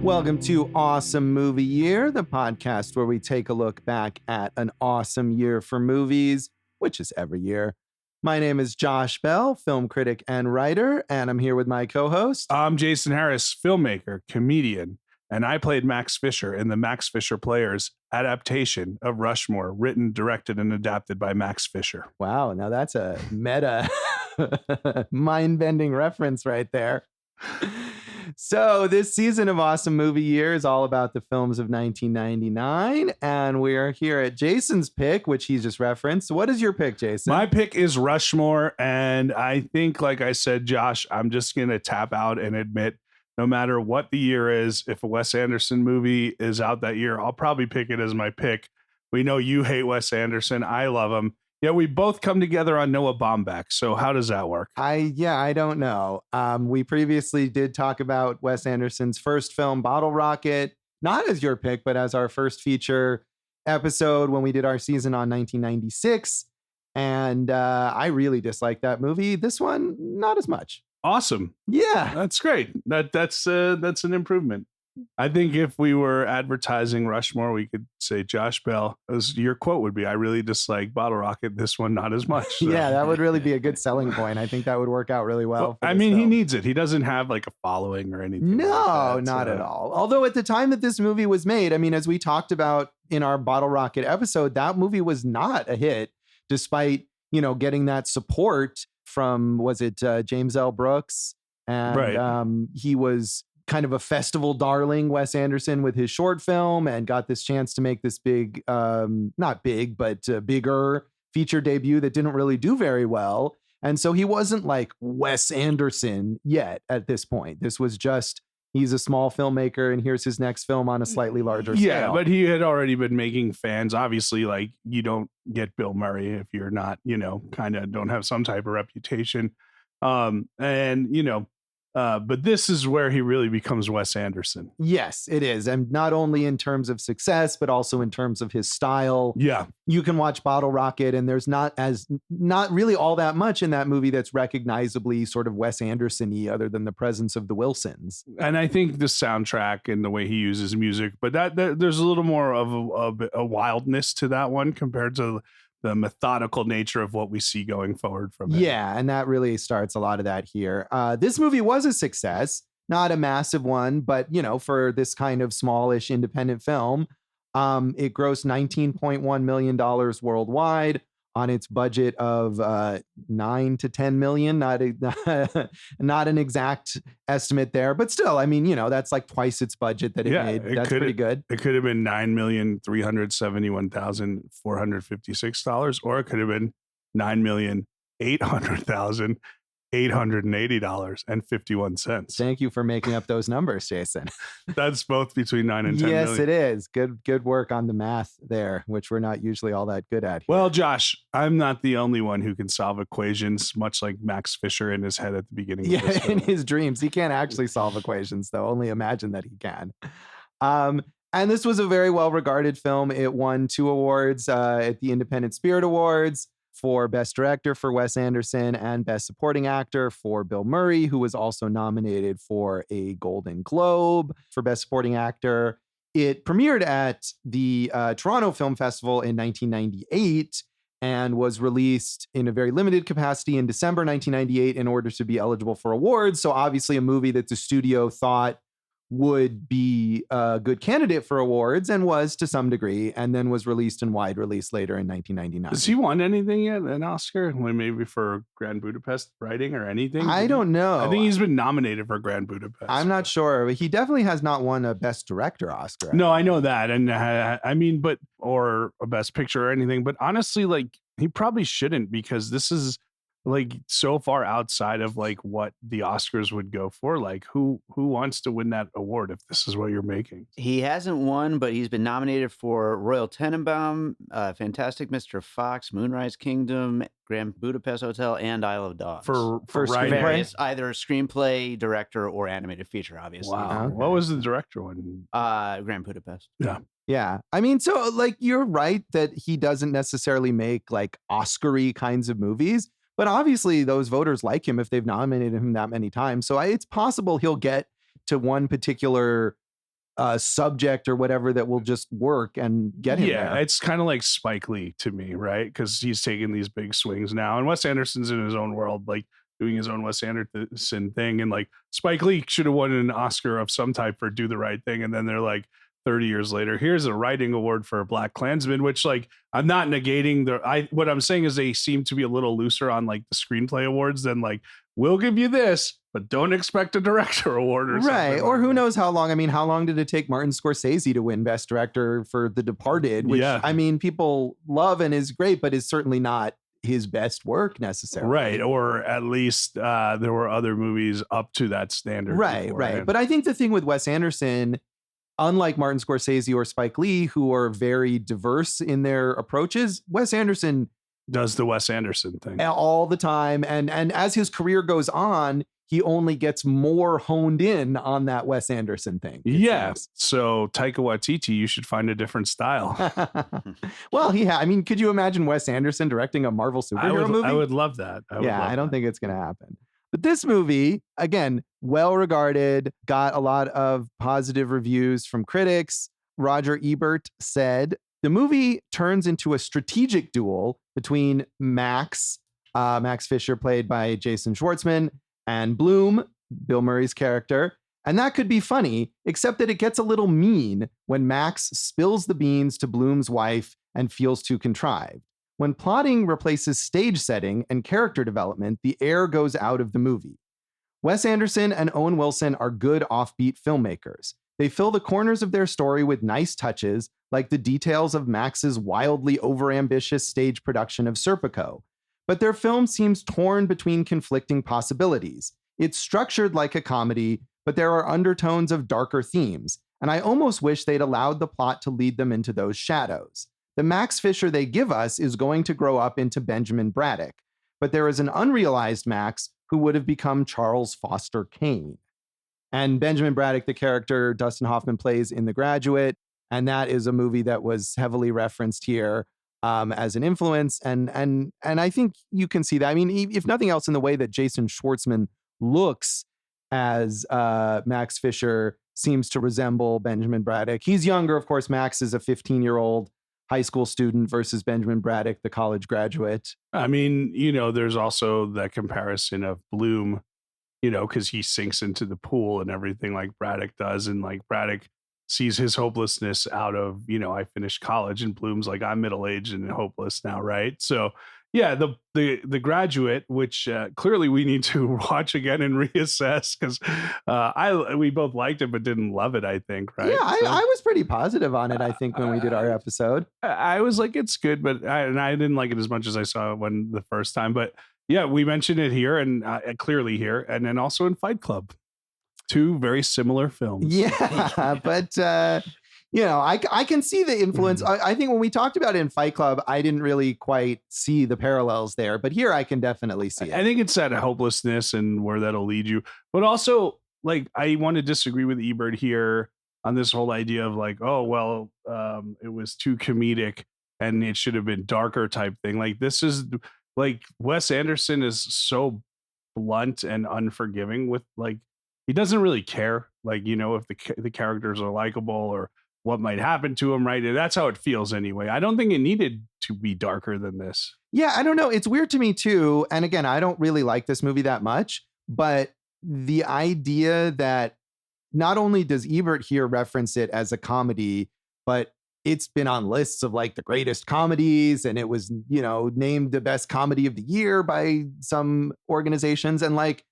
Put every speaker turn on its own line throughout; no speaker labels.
Welcome to Awesome Movie Year, the podcast where we take a look back at an awesome year for movies, which is every year. My name is Josh Bell, film critic and writer, and I'm here with my co-host.
I'm Jason Harris, filmmaker, comedian, and I played Max Fisher in the Max Fisher Players adaptation of Rushmore, written, directed, and adapted by Max Fisher.
Wow, now that's a meta, mind-bending reference right there. So this season of Awesome Movie Year is all about the films of 1999, and we're here at Jason's pick, which he just referenced. What is your pick, Jason?
My pick is Rushmore, and I think, like I said, Josh, I'm just going to tap out and admit, no matter what the year is, if a Wes Anderson movie is out that year, I'll probably pick it as my pick. We know you hate Wes Anderson. I love him. Yeah, we both come together on Noah Baumbach. So how does that work?
I don't know. We previously did talk about Wes Anderson's first film, Bottle Rocket, not as your pick, but as our first feature episode when we did our season on 1996. And I really disliked that movie. This one, not as much.
Awesome.
Yeah.
That's great. That's an improvement. I think if we were advertising Rushmore, we could say Josh Bell, as your quote would be, I really dislike Bottle Rocket. This one, not as much. So.
Yeah, that would really be a good selling point. I think that would work out really well.
I mean, he needs it. He doesn't have like a following or anything.
No,
like that,
not at all. Although at the time that this movie was made, I mean, as we talked about in our Bottle Rocket episode, that movie was not a hit, despite, getting that support from, was it James L. Brooks? And
right.
He was kind of a festival darling, Wes Anderson, with his short film, and got this chance to make this big, not big, but bigger feature debut that didn't really do very well. And so he wasn't like Wes Anderson yet at this point. This was just, he's a small filmmaker and here's his next film on a slightly larger scale.
Yeah, but he had already been making fans. Obviously, like, you don't get Bill Murray if you're not, kind of don't have some type of reputation. But this is where he really becomes Wes Anderson.
Yes, it is. And not only in terms of success, but also in terms of his style.
Yeah.
You can watch Bottle Rocket and there's not really all that much in that movie that's recognizably sort of Wes Anderson-y, other than the presence of the Wilsons.
And I think the soundtrack and the way he uses music, but that there's a little more of a wildness to that one compared to the methodical nature of what we see going forward from it.
Yeah, and that really starts a lot of that here. This movie was a success, not a massive one, but, for this kind of smallish independent film, it grossed $19.1 million worldwide on its budget of 9 to 10 million. Not an exact estimate there, but still, I mean, that's like twice its budget that it made. That's pretty good.
It could have been $9,371,456, or it could have been $9,800,880.51.
Thank you for making up those numbers, Jason.
That's both between 9 and 10
yes,
million.
it is. Good work on the math there, which we're not usually all that good at here.
Well, Josh, I'm not the only one who can solve equations, much like Max Fisher in his head at the beginning.
Yeah, in his dreams. He can't actually solve equations, though. Only imagine that he can. And this was a very well-regarded film. It won 2 awards at the Independent Spirit Awards for Best Director for Wes Anderson and Best Supporting Actor for Bill Murray, who was also nominated for a Golden Globe for Best Supporting Actor. It premiered at the Toronto Film Festival in 1998 and was released in a very limited capacity in December 1998 in order to be eligible for awards. So obviously a movie that the studio thought would be a good candidate for awards, and was to some degree, and then was released in wide release later in 1999.
Has he won anything yet? An Oscar? Maybe for Grand Budapest writing or anything?
I don't know.
I think he's been nominated for Grand Budapest.
I'm not sure, but he definitely has not won a Best Director Oscar.
No, I know that. And or a Best Picture or anything. But honestly, like, he probably shouldn't, because this is like so far outside of like what the Oscars would go for. Like, who wants to win that award if this is what you're making?
He hasn't won, but he's been nominated for Royal Tenenbaum, Fantastic Mr. Fox, Moonrise Kingdom, Grand Budapest Hotel, and Isle of Dogs.
For
screenplay?
It's either screenplay, director, or animated feature, obviously.
Wow.
Okay.
What was the director one?
Grand Budapest.
Yeah.
Yeah. I mean, so like, you're right that he doesn't necessarily make like Oscar-y kinds of movies, but obviously those voters like him if they've nominated him that many times. So it's possible he'll get to one particular subject or whatever that will just work and get him
Yeah,
there.
it's kind of like Spike Lee to me, right? Because he's taking these big swings now, and Wes Anderson's in his own world, like doing his own Wes Anderson thing, and like Spike Lee should have won an Oscar of some type for Do the Right Thing, and then they're like 30 years later, here's a writing award for Black Klansman, which like I'm not negating what I'm saying is they seem to be a little looser on like the screenplay awards than like we'll give you this, but don't expect a director award or something.
Right. Or who knows how long? I mean, how long did it take Martin Scorsese to win Best Director for The Departed? Which,
Yeah.
I mean, people love and is great, but is certainly not his best work necessarily.
Right. Or at least there were other movies up to that standard.
Right. But I think the thing with Wes Anderson, unlike Martin Scorsese or Spike Lee, who are very diverse in their approaches, Wes Anderson
does the Wes Anderson thing
all the time. And as his career goes on, he only gets more honed in on that Wes Anderson thing.
Yeah. So Taika Waititi, you should find a different style.
Well, I mean, could you imagine Wes Anderson directing a Marvel superhero movie?
I would love that.
I don't think it's going to happen. But this movie, again, well regarded, got a lot of positive reviews from critics. Roger Ebert said, the movie turns into a strategic duel between Max Fisher, played by Jason Schwartzman, and Bloom, Bill Murray's character. And that could be funny, except that it gets a little mean when Max spills the beans to Bloom's wife and feels too contrived. When plotting replaces stage setting and character development, the air goes out of the movie. Wes Anderson and Owen Wilson are good offbeat filmmakers. They fill the corners of their story with nice touches, like the details of Max's wildly overambitious stage production of Serpico. But their film seems torn between conflicting possibilities. It's structured like a comedy, but there are undertones of darker themes, and I almost wish they'd allowed the plot to lead them into those shadows. The Max Fisher they give us is going to grow up into Benjamin Braddock, but there is an unrealized Max who would have become Charles Foster Kane. And Benjamin Braddock, the character Dustin Hoffman plays in The Graduate, and that is a movie that was heavily referenced here as an influence. And I think you can see that. I mean, if nothing else, in the way that Jason Schwartzman looks as Max Fisher seems to resemble Benjamin Braddock. He's younger, of course. Max is a 15-year-old high school student versus Benjamin Braddock, the college graduate.
I mean, there's also that comparison of Bloom, because he sinks into the pool and everything like Braddock does. And like Braddock sees his hopelessness out of, I finished college, and Bloom's like, I'm middle-aged and hopeless now. Right. So yeah, the Graduate, which clearly we need to watch again and reassess, because we both liked it but didn't love it, I think. Right.
Yeah, I was pretty positive on it, I think, when we did our episode.
I was like, it's good, but I didn't like it as much as I saw it the first time. But yeah, we mentioned it here and clearly here, and then also in Fight Club. Two very similar films.
Yeah, but I can see the influence. I think when we talked about it in Fight Club, I didn't really quite see the parallels there, but here I can definitely see it.
I think it's that hopelessness and where that'll lead you. But also, like, I want to disagree with Ebert here on this whole idea of like, oh, well, it was too comedic and it should have been darker type thing. Like, this is like Wes Anderson is so blunt and unforgiving with like, he doesn't really care, like, if the characters are likable or what might happen to him, right? That's how it feels anyway. I don't think it needed to be darker than this.
Yeah, I don't know. It's weird to me too. And again, I don't really like this movie that much, but the idea that not only does Ebert here reference it as a comedy, but it's been on lists of like the greatest comedies, and it was, named the best comedy of the year by some organizations. And like,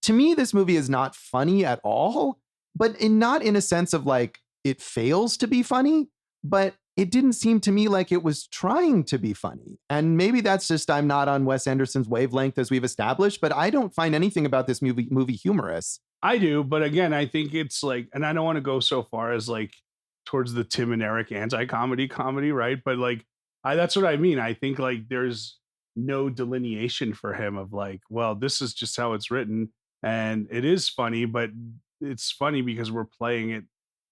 to me, this movie is not funny at all, but not in a sense of like it fails to be funny, but it didn't seem to me like it was trying to be funny. And maybe that's just, I'm not on Wes Anderson's wavelength, as we've established, but I don't find anything about this movie humorous.
I do, but again, I think it's like, and I don't want to go so far as like towards the Tim and Eric comedy, right? But like, that's what I mean. I think like there's no delineation for him of like, well, this is just how it's written. And it is funny, but it's funny because we're playing it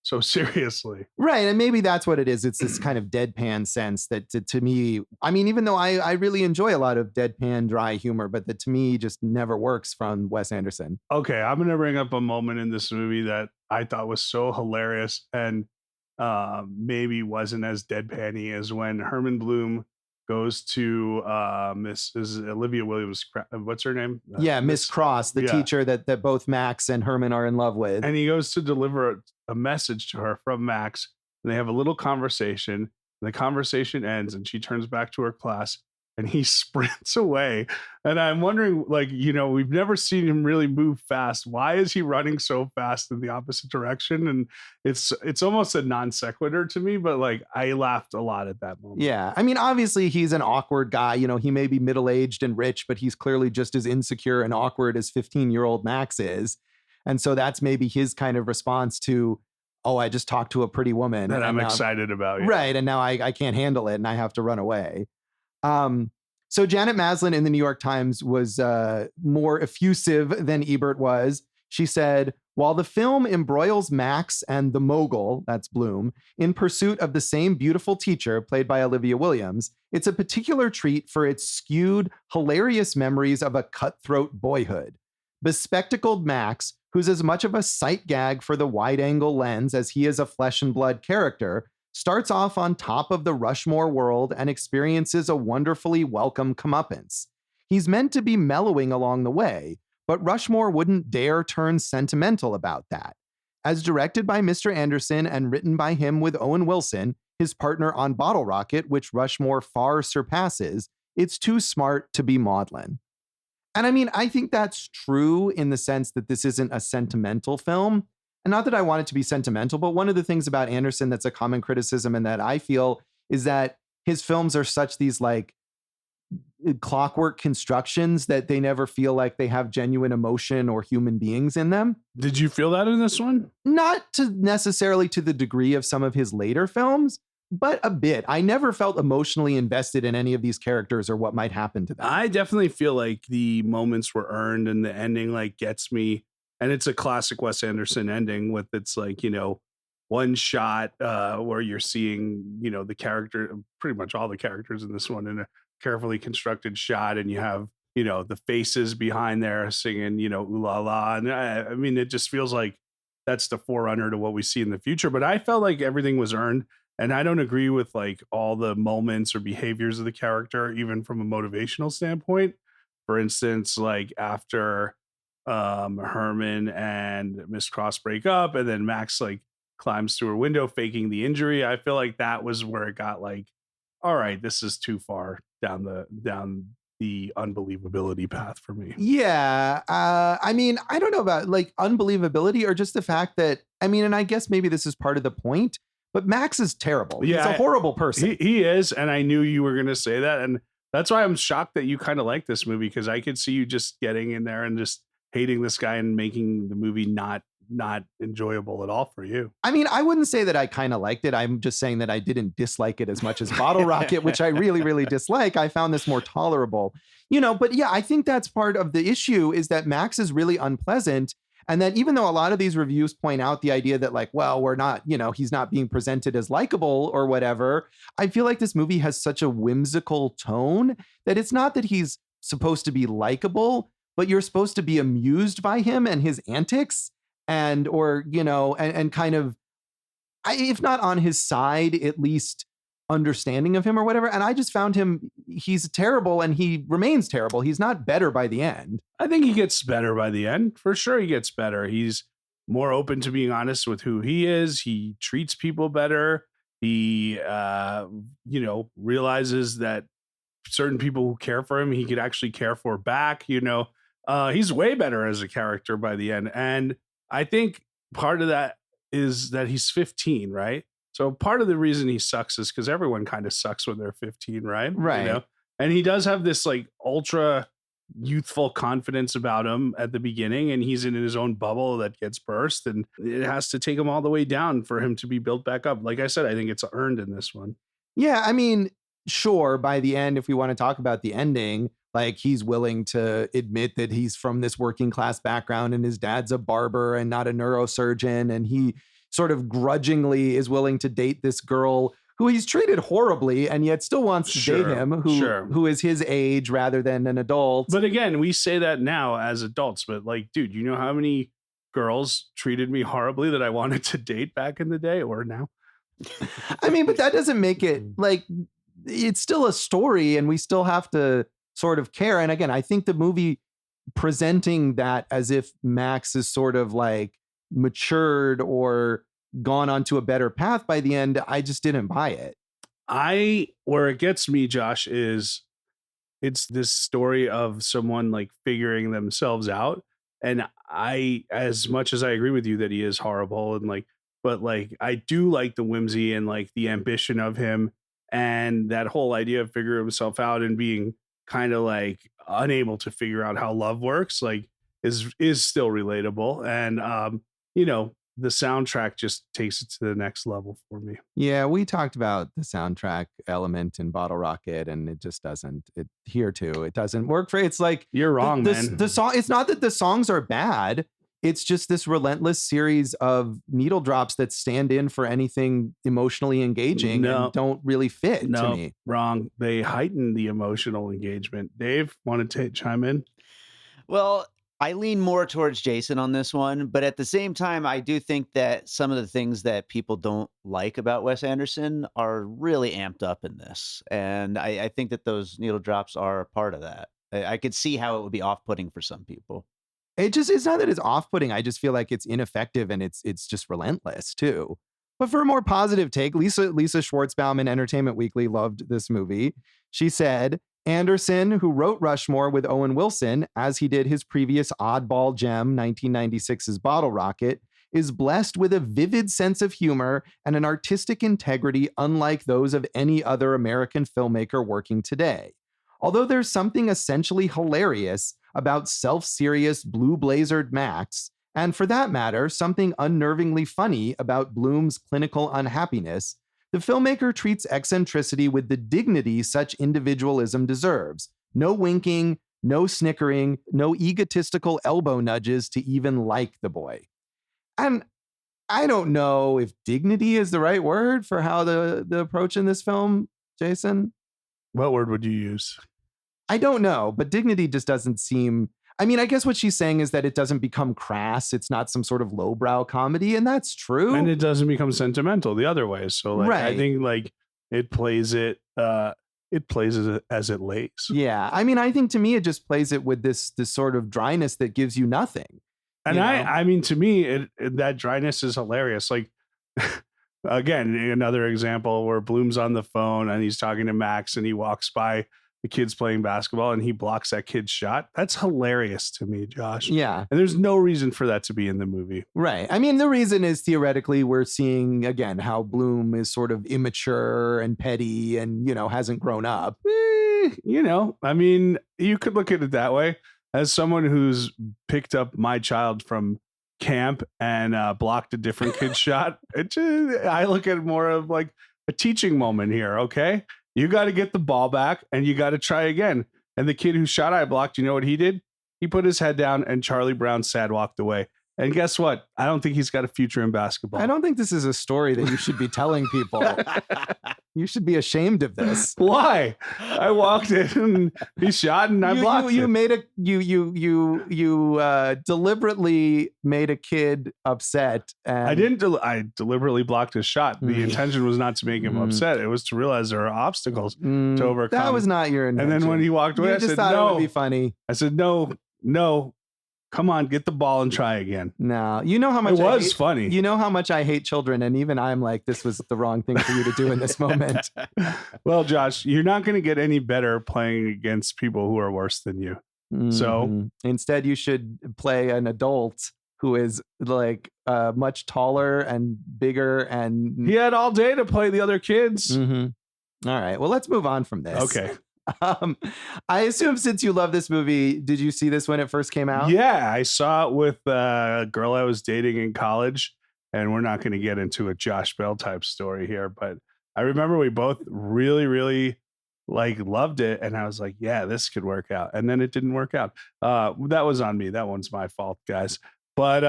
so seriously.
Right. And maybe that's what it is. It's this kind of deadpan sense that to me, I mean, even though I really enjoy a lot of deadpan, dry humor, but that to me just never works from Wes Anderson.
Okay, I'm going to bring up a moment in this movie that I thought was so hilarious and maybe wasn't as deadpan-y as when Herman Bloom goes to is Olivia Williams, what's her name?
Yeah, Miss Cross, the
yeah.
teacher that both Max and Herman are in love with.
And he goes to deliver a message to her from Max, and they have a little conversation, and the conversation ends, and she turns back to her class, and he sprints away. And I'm wondering, like, you know, we've never seen him really move fast. Why is he running so fast in the opposite direction? And it's almost a non sequitur to me, but like I laughed a lot at that moment.
Yeah. I mean, obviously he's an awkward guy. You know, he may be middle-aged and rich, but he's clearly just as insecure and awkward as 15-year-old Max is. And so that's maybe his kind of response to, oh, I just talked to a pretty woman.
That I'm
now,
excited about.
Yeah. Right. And now I can't handle it and I have to run away. So Janet Maslin in the New York Times was more effusive than Ebert was. She said, while the film embroils Max and the mogul, that's Bloom, in pursuit of the same beautiful teacher played by Olivia Williams, it's a particular treat for its skewed, hilarious memories of a cutthroat boyhood. Bespectacled Max, who's as much of a sight gag for the wide-angle lens as he is a flesh and blood character, starts off on top of the Rushmore world and experiences a wonderfully welcome comeuppance. He's meant to be mellowing along the way, but Rushmore wouldn't dare turn sentimental about that. As directed by Mr. Anderson and written by him with Owen Wilson, his partner on Bottle Rocket, which Rushmore far surpasses, it's too smart to be maudlin. And I mean, I think that's true in the sense that this isn't a sentimental film. And not that I want it to be sentimental, but one of the things about Anderson that's a common criticism and that I feel is that his films are such these like clockwork constructions that they never feel like they have genuine emotion or human beings in them.
Did you feel that in this one?
Not to necessarily to the degree of some of his later films, but a bit. I never felt emotionally invested in any of these characters or what might happen to them.
I definitely feel like the moments were earned and the ending like gets me. And it's a classic Wes Anderson ending with its like, you know, one shot where you're seeing, you know, the character, pretty much all the characters in this one in a carefully constructed shot. And you have, you know, the faces behind there singing, you know, ooh la la. And I mean, it just feels like that's the forerunner to what we see in the future. But I felt like everything was earned. And I don't agree with like all the moments or behaviors of the character, even from a motivational standpoint. For instance, like after Herman and Miss Cross break up and then Max like climbs through her window faking the injury, I feel like that was where it got like, all right, this is too far down the unbelievability path for me.
Yeah. I mean, I don't know about like unbelievability or just the fact that, I mean, and I guess maybe this is part of the point, but Max is terrible.
Yeah,
he's a horrible person.
He is. And I knew you were going to say that. And that's why I'm shocked that you kind of like this movie, because I could see you just getting in there and just hating this guy and making the movie not enjoyable at all for you.
I mean, I wouldn't say that I kind of liked it. I'm just saying that I didn't dislike it as much as Bottle Rocket, which I really, really dislike. I found this more tolerable, you know, but yeah, I think that's part of the issue is that Max is really unpleasant. And that even though a lot of these reviews point out the idea that like, well, we're not, you know, he's not being presented as likable or whatever, I feel like this movie has such a whimsical tone that it's not that he's supposed to be likable, but you're supposed to be amused by him and his antics and, or, you know, and kind of, if not on his side, at least understanding of him or whatever. And I just found him, he's terrible and he remains terrible. He's not better by the end.
I think he gets better by the end. For sure he gets better. He's more open to being honest with who he is. He treats people better. He, you know, realizes that certain people who care for him, he could actually care for back, you know. He's way better as a character by the end. And I think part of that is that he's 15, right? So part of the reason he sucks is because everyone kind of sucks when they're 15, right?
Right.
You know? And he does have this like ultra youthful confidence about him at the beginning, and he's in his own bubble that gets burst, and it has to take him all the way down for him to be built back up. Like I said, I think it's earned in this one.
Yeah, I mean, sure, by the end, if we want to talk about the ending, like he's willing to admit that he's from this working class background and his dad's a barber and not a neurosurgeon. And he, sort of grudgingly is willing to date this girl who he's treated horribly and yet still wants to date him, who is his age rather than an adult.
But again, we say that now as adults, but like, dude, you know how many girls treated me horribly that I wanted to date back in the day or now?
I mean, but that doesn't make it like, it's still a story and we still have to sort of care. And again, I think the movie presenting that as if Max is sort of like matured or gone onto a better path by the end, I just didn't buy it.
Where it gets me, Josh, is it's this story of someone like figuring themselves out. And as much as I agree with you that he is horrible and like, but like, I do like the whimsy and like the ambition of him and that whole idea of figuring himself out and being kind of like unable to figure out how love works, like is still relatable. And, the soundtrack just takes it to the next level for me.
Yeah, we talked about the soundtrack element in Bottle Rocket, and it just doesn't. It doesn't work for. It's like
you're wrong, man.
The song. It's not that the songs are bad. It's just this relentless series of needle drops that stand in for anything emotionally engaging and don't really fit to me.
Wrong. They heighten the emotional engagement. Dave, want to chime in?
Well, I lean more towards Jason on this one, but at the same time, I do think that some of the things that people don't like about Wes Anderson are really amped up in this. And I think that those needle drops are a part of that. I could see how it would be off-putting for some people.
It's not that it's off-putting. I just feel like it's ineffective and it's just relentless too. But for a more positive take, Lisa Schwartzbaum in Entertainment Weekly loved this movie. She said, Anderson, who wrote Rushmore with Owen Wilson, as he did his previous oddball gem, 1996's Bottle Rocket, is blessed with a vivid sense of humor and an artistic integrity unlike those of any other American filmmaker working today. Although there's something essentially hilarious about self-serious blue-blazered Max, and for that matter, something unnervingly funny about Bloom's clinical unhappiness, the filmmaker treats eccentricity with the dignity such individualism deserves. No winking, no snickering, no egotistical elbow nudges to even like the boy. And I don't know if dignity is the right word for how the approach in this film, Jason.
What word would you use?
I don't know, but dignity just doesn't seem... I mean, I guess what she's saying is that it doesn't become crass. It's not some sort of lowbrow comedy, and that's true.
And it doesn't become sentimental the other way. So, like, right. I think like it plays it as it lays.
Yeah, I mean, I think to me it just plays it with this sort of dryness that gives you nothing.
And I mean, to me, that dryness is hilarious. Like, again, another example where Bloom's on the phone and he's talking to Max, and he walks by the kid's playing basketball and he blocks that kid's shot. That's hilarious to me, Josh.
Yeah.
And there's no reason for that to be in the movie.
Right. I mean, the reason is theoretically we're seeing, again, how Bloom is sort of immature and petty and, hasn't grown up.
I mean, you could look at it that way. As someone who's picked up my child from camp and blocked a different kid's shot, I look at it more of like a teaching moment here, okay? You got to get the ball back and you got to try again. And the kid whose shot I blocked, you know what he did? He put his head down and Charlie Brown sad walked away. And guess what? I don't think he's got a future in basketball.
I don't think this is a story that you should be telling people. You should be ashamed of this.
Why? I walked in and he shot and I blocked it.
You made deliberately made a kid upset. And
I deliberately blocked his shot. The intention was not to make him upset. It was to realize there are obstacles to overcome.
That was not your intention.
And then when he walked away, I said,
no. It would be funny.
I said, no. Come on, get the ball and try again.
No, you know how much
it was funny.
You know how much I hate children, and even I'm like, this was the wrong thing for you to do in this moment.
Well, Josh, you're not going to get any better playing against people who are worse than you. So
instead, you should play an adult who is like much taller and bigger, and
he had all day to play the other kids.
All right, well, let's move on from this.
Okay.
I assume since you love this movie, did you see this when it first came out?
Yeah, I saw it with a girl I was dating in college, and we're not going to get into a Josh Bell type story here, but I remember we both really, really loved it, and I was like, yeah, this could work out. And then it didn't work out. That was on me. That one's my fault, guys. But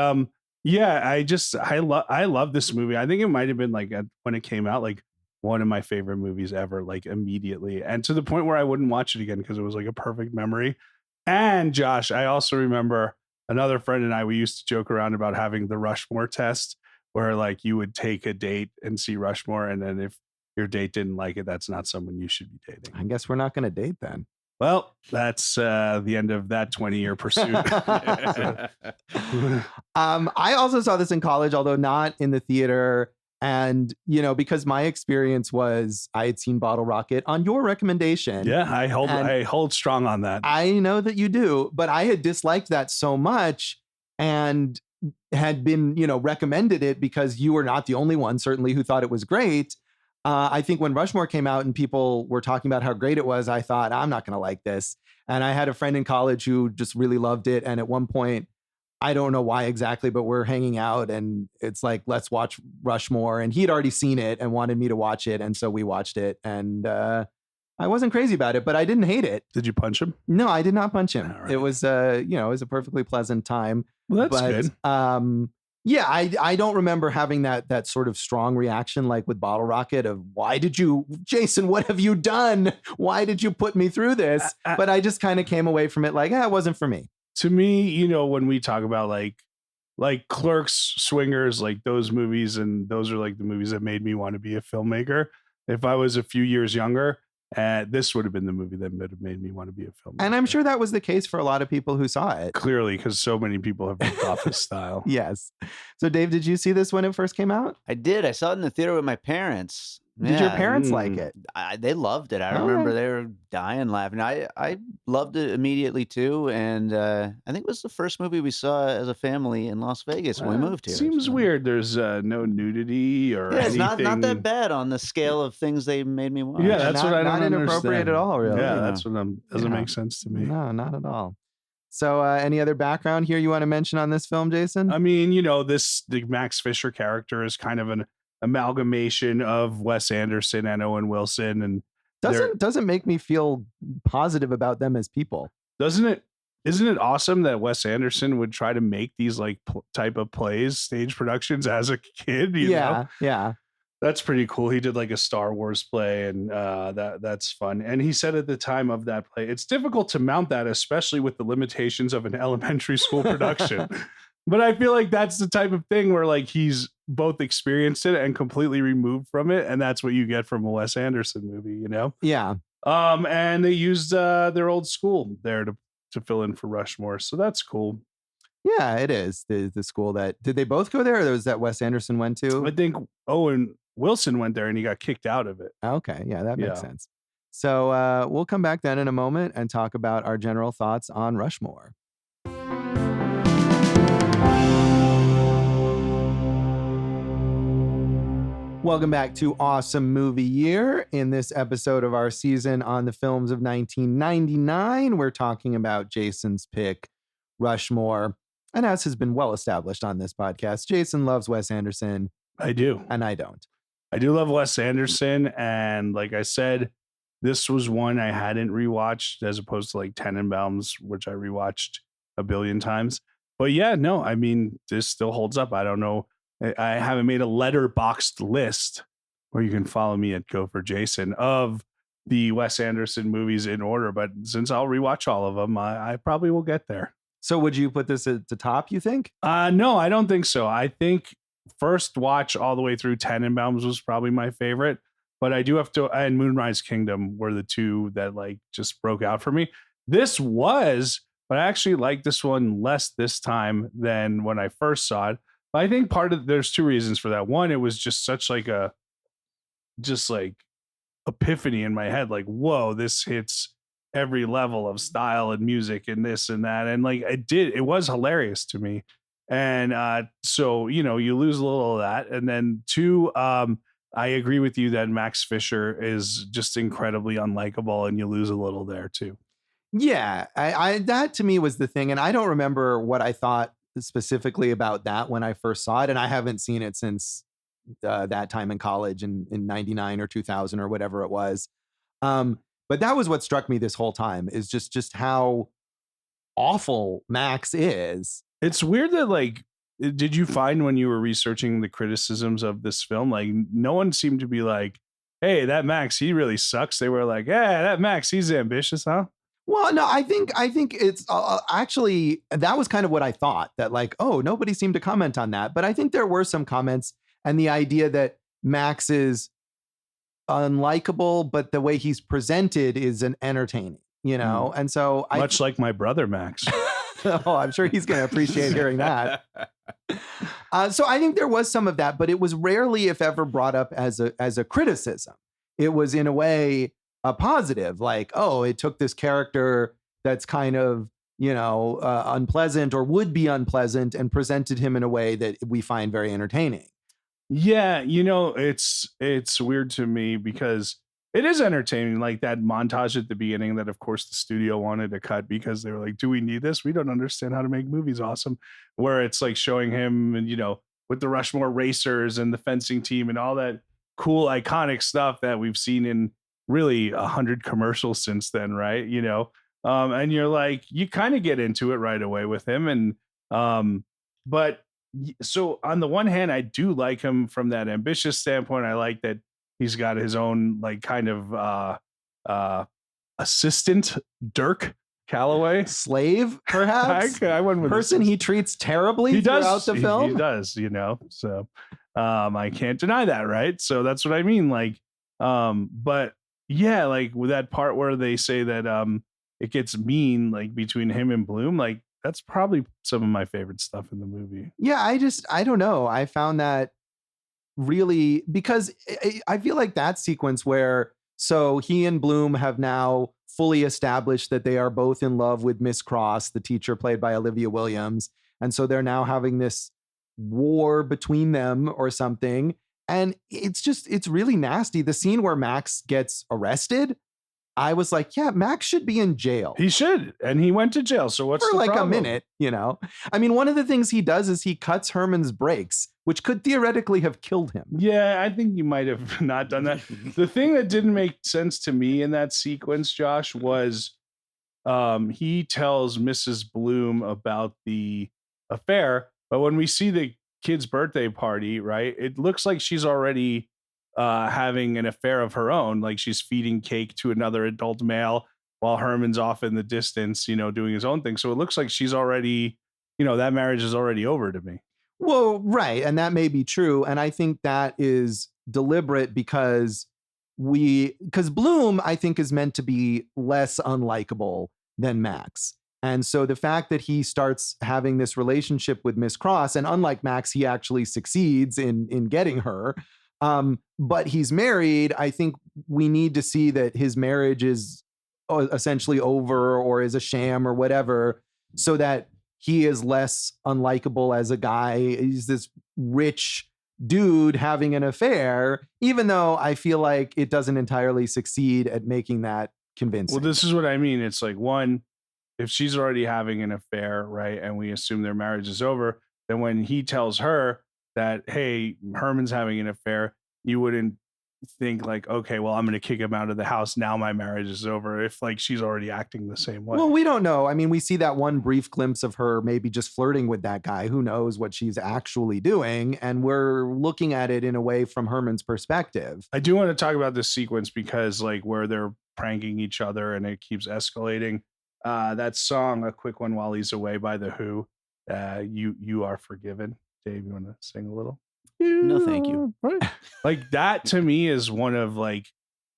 Yeah, I love this movie. I think it might have been like when it came out, like one of my favorite movies ever, like immediately, and to the point where I wouldn't watch it again because it was like a perfect memory. And Josh, I also remember another friend and I, we used to joke around about having the Rushmore test, where like you would take a date and see Rushmore, and then if your date didn't like it, that's not someone you should be dating.
I guess we're not going to date then.
Well, that's the end of that 20-year pursuit.
I also saw this in college, although not in the theater. And, because my experience was I had seen Bottle Rocket on your recommendation.
Yeah, I hold strong on that.
I know that you do, but I had disliked that so much and had been, recommended it because you were not the only one, certainly, who thought it was great. I think when Rushmore came out and people were talking about how great it was, I thought, I'm not going to like this. And I had a friend in college who just really loved it. And at one point, I don't know why exactly, but we're hanging out and it's like, let's watch Rushmore. And he'd already seen it and wanted me to watch it. And so we watched it. And I wasn't crazy about it, but I didn't hate it.
Did you punch him?
No, I did not punch him.
All right.
It was, it was a perfectly pleasant time.
Well, that's good.
Yeah, I don't remember having that sort of strong reaction like with Bottle Rocket of Jason, what have you done? Why did you put me through this? But I just kind of came away from it like, it wasn't for me.
To me, when we talk about like Clerks, Swingers, like those movies, and those are like the movies that made me want to be a filmmaker. If I was a few years younger, this would have been the movie that would have made me want to be a filmmaker.
And I'm sure that was the case for a lot of people who saw it.
Clearly, because so many people have ripped off his style.
Yes. So, Dave, did you see this when it first came out?
I did. I saw it in the theater with my parents.
Did your parents like it?
They loved it. I
All
remember
right.
they were dying laughing. I loved it immediately too, and I think it was the first movie we saw as a family in Las Vegas when we moved here.
Seems weird. There's no nudity or
it's
anything.
not that bad on the scale of things they made me watch.
Yeah, that's what I don't understand.
Not inappropriate at all, really.
Yeah, that's what doesn't make sense to me.
No, not at all. So, any other background here you want to mention on this film, Jason?
I mean, the Max Fisher character is kind of an amalgamation of Wes Anderson and Owen Wilson, and
doesn't make me feel positive about them as people.
Doesn't it? Isn't it awesome that Wes Anderson would try to make these like type of plays, stage productions as a kid? You know?
Yeah.
That's pretty cool. He did like a Star Wars play, and that's fun. And he said at the time of that play, it's difficult to mount that, especially with the limitations of an elementary school production. But I feel like that's the type of thing where like he's both experienced it and completely removed from it, and that's what you get from a Wes Anderson movie,
Yeah.
And they used their old school there to fill in for Rushmore, so that's cool.
Yeah, it is the school that did they both go there, or was that Wes Anderson went to?
I think Owen Wilson went there and he got kicked out of it.
Okay, yeah, that makes sense. So we'll come back then in a moment and talk about our general thoughts on Rushmore. Welcome back to Awesome Movie Year. In this episode of our season on the films of 1999, we're talking about Jason's pick, Rushmore. And as has been well established on this podcast, Jason loves Wes Anderson.
I do.
And I don't.
I do love Wes Anderson. And like I said, this was one I hadn't rewatched as opposed to like Tenenbaums, which I rewatched a billion times. But yeah, no, I mean, this still holds up. I don't know. I haven't made a letterboxed list where you can follow me at Go for Jason of the Wes Anderson movies in order. But since I'll rewatch all of them, I probably will get there.
So would you put this at the top, you think?
No, I don't think so. I think first watch all the way through Tenenbaums was probably my favorite. But I do have to, and Moonrise Kingdom were the two that like just broke out for me. This was, but I actually like this one less this time than when I first saw it. I think there's two reasons for that. One, it was just such like epiphany in my head. Like, whoa, this hits every level of style and music and this and that. And like, it was hilarious to me. And so, you lose a little of that. And then two, I agree with you that Max Fisher is just incredibly unlikable, and you lose a little there too.
Yeah, I that to me was the thing. And I don't remember what I thought specifically about that when I first saw it, and I haven't seen it since that time in college in 99 or 2000 or whatever it was. But that was what struck me this whole time, is just how awful Max is.
It's weird that like did you find when you were researching the criticisms of this film, like no one seemed to be like, hey, that Max, he really sucks. They were like, yeah, that Max, he's ambitious, huh?
Well, no, I think it's actually, that was kind of what I thought, that like, oh, nobody seemed to comment on that. But I think there were some comments, and the idea that Max is unlikable, but the way he's presented is an entertaining, you know? And so
much like my brother Max.
Oh, I'm sure he's going to appreciate hearing that. So I think there was some of that, but it was rarely, if ever, brought up as a criticism. It was in a way a positive, like, oh, it took this character that's kind of, you know, unpleasant or would be unpleasant and presented him in a way that we find very entertaining.
Yeah, you know, it's weird to me because it is entertaining, like that montage at the beginning that, of course, the studio wanted to cut because they were like, do we need this? We don't understand how to make movies awesome. Where it's like showing him, and, you know, with the Rushmore racers and the fencing team and all that cool, iconic stuff that we've seen in really 100 commercials since then, right? You know, and you're like, you kind of get into it right away with him. And, but so on the one hand, I do like him from that ambitious standpoint. I like that he's got his own like kind of assistant, Dirk Calloway,
slave, perhaps.
I went with
person he treats terribly throughout the film.
He does, you know. So I can't deny that, right? So that's what I mean. Like, but yeah, like with that part where they say that it gets mean, like between him and Bloom, like that's probably some of my favorite stuff in the movie.
Yeah, I don't know. I found that really, because I feel like that sequence where, so he and Bloom have now fully established that they are both in love with Miss Cross, the teacher played by Olivia Williams. And so they're now having this war between them or something. And it's really nasty. The scene where Max gets arrested, I was like, yeah, Max should be in jail.
He should. And he went to jail. So what's
for
the
like
problem?
A minute, you know? I mean, one of the things he does is he cuts Herman's brakes, which could theoretically have killed him.
Yeah, I think you might have not done that. The thing that didn't make sense to me in that sequence, Josh, was he tells Mrs. Bloom about the affair. But when we see the kid's birthday party, right, it looks like she's already having an affair of her own. Like she's feeding cake to another adult male while Herman's off in the distance, you know, doing his own thing. So it looks like she's already, you know, that marriage is already over to me.
Well, right. And that may be true. And I think that is deliberate because Bloom, I think, is meant to be less unlikable than Max. And so the fact that he starts having this relationship with Miss Cross, and unlike Max, he actually succeeds in getting her. But he's married. I think we need to see that his marriage is essentially over or is a sham or whatever, so that he is less unlikable as a guy. He's this rich dude having an affair, even though I feel like it doesn't entirely succeed at making that convincing.
Well, this is what I mean. It's like, one, if she's already having an affair, right, and we assume their marriage is over, then when he tells her that, hey, Herman's having an affair, you wouldn't think like, okay, well, I'm going to kick him out of the house. Now my marriage is over. If like she's already acting the same way.
Well, we don't know. I mean, we see that one brief glimpse of her maybe just flirting with that guy. Who knows what she's actually doing? And we're looking at it in a way from Herman's perspective.
I do want to talk about this sequence because like where they're pranking each other and it keeps escalating. That song, A Quick One While He's Away by The Who, You Are Forgiven. Dave, you want to sing a little?
No, thank you.
Like that to me is one of like